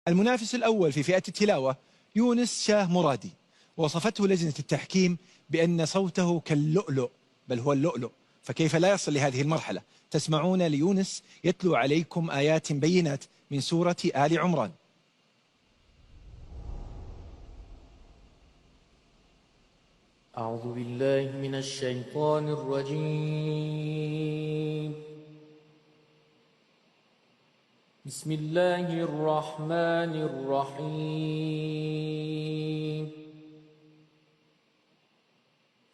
المنافس الأول في فئة التلاوة يونس شاه مرادي، وصفته لجنة التحكيم بأن صوته كاللؤلؤ، بل هو اللؤلؤ، فكيف لا يصل لهذه المرحلة؟ تسمعون ليونس يتلو عليكم آيات بينات من سورة آل عمران. أعوذ بالله من الشيطان الرجيم. بسم الله الرحمن الرحيم.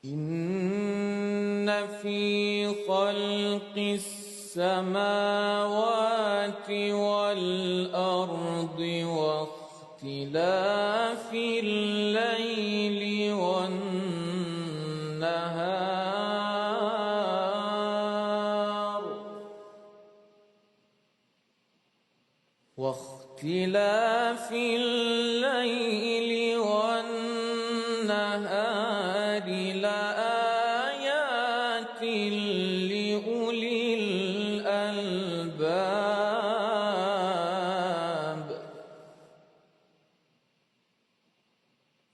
إن في خلق السماوات والأرض واختلاف الليل والنهار لآيات لأولي الألباب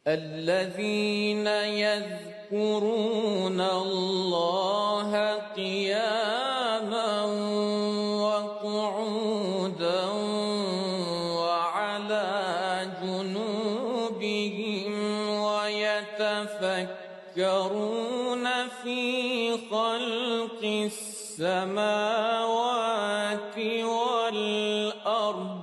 الذين يذكرون الله قياما وقعودا وعلى جنوبهم ويتفكرون في خلق السماوات والأرض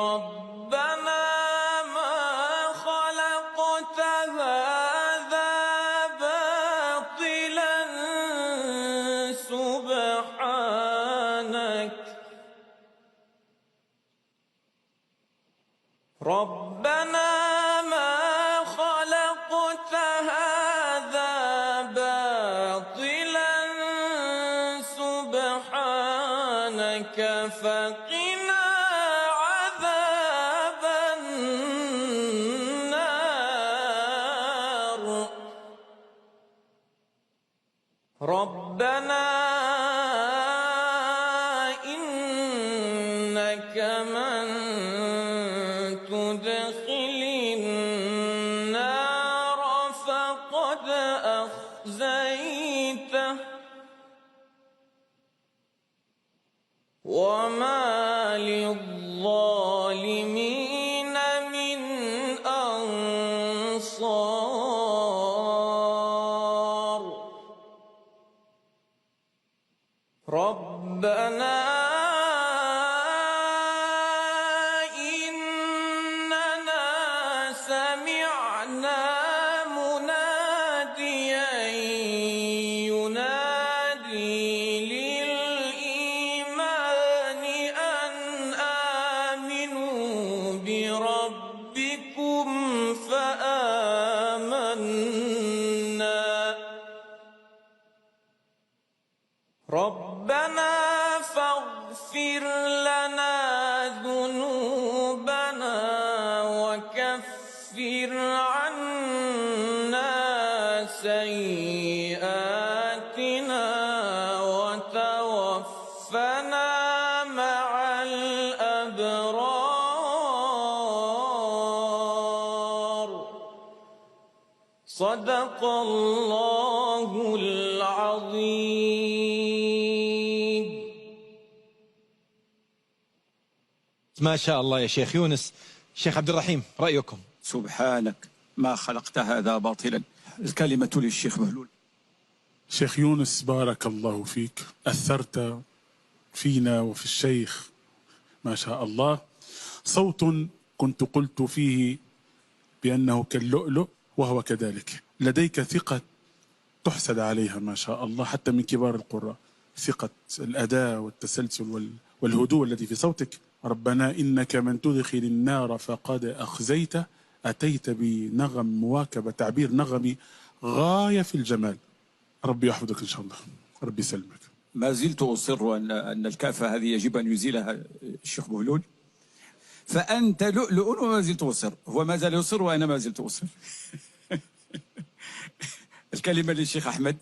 ربنا ما خلقت هذا باطلا سبحانك ربنا ما خلقت هذا باطلا سبحانك فقنا عذاب النار ربنا إنك من تدخل النار فقد أخزيته وما للظالمين من أنصار ربنا إننا سمعنا مناديا ينادي للإيمان أن آمنوا بربكم فآمنا ربنا فاغفر لنا ذنوبنا وكفر عنا سيئاتنا وتوفنا مع الأبرار صدق الله العظيم. ما شاء الله يا شيخ يونس. شيخ عبد الرحيم، رأيكم؟ سبحانك ما خلقت هذا باطلا. الكلمة للشيخ بهلول. شيخ يونس بارك الله فيك، أثرت فينا وفي الشيخ ما شاء الله. صوت كنت قلت فيه بأنه كاللؤلؤ وهو كذلك. لديك ثقة تحسد عليها ما شاء الله حتى من كبار القراء، ثقة الأداء والتسلسل والهدوء الذي في صوتك. ربنا إنك من تدخل النار فقد أخزيته، أتيت بنغم مواكبة، تعبير نغمي غاية في الجمال. ربي يحفظك إن شاء الله، ربي يسلمك. ما زلت أصر أن الكافة هذه يجب أن يزيلها الشيخ بهلول. فأنت لؤلؤ وما زلت أصر. هو ما زال يصر وأنا ما زلت أصر. الكلمة للشيخ أحمد.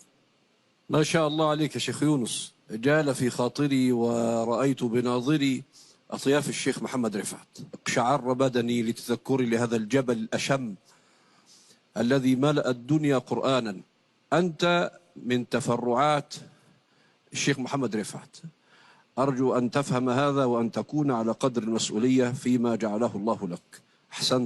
ما شاء الله عليك يا شيخ يونس، جال في خاطري ورأيت بناظري أطياف الشيخ محمد رفعت، اقشعر بدني لتذكري لهذا الجبل الأشم الذي ملأ الدنيا قرآنا. أنت من تفرعات الشيخ محمد رفعت، أرجو أن تفهم هذا وأن تكون على قدر المسؤولية فيما جعله الله لك. أحسنت.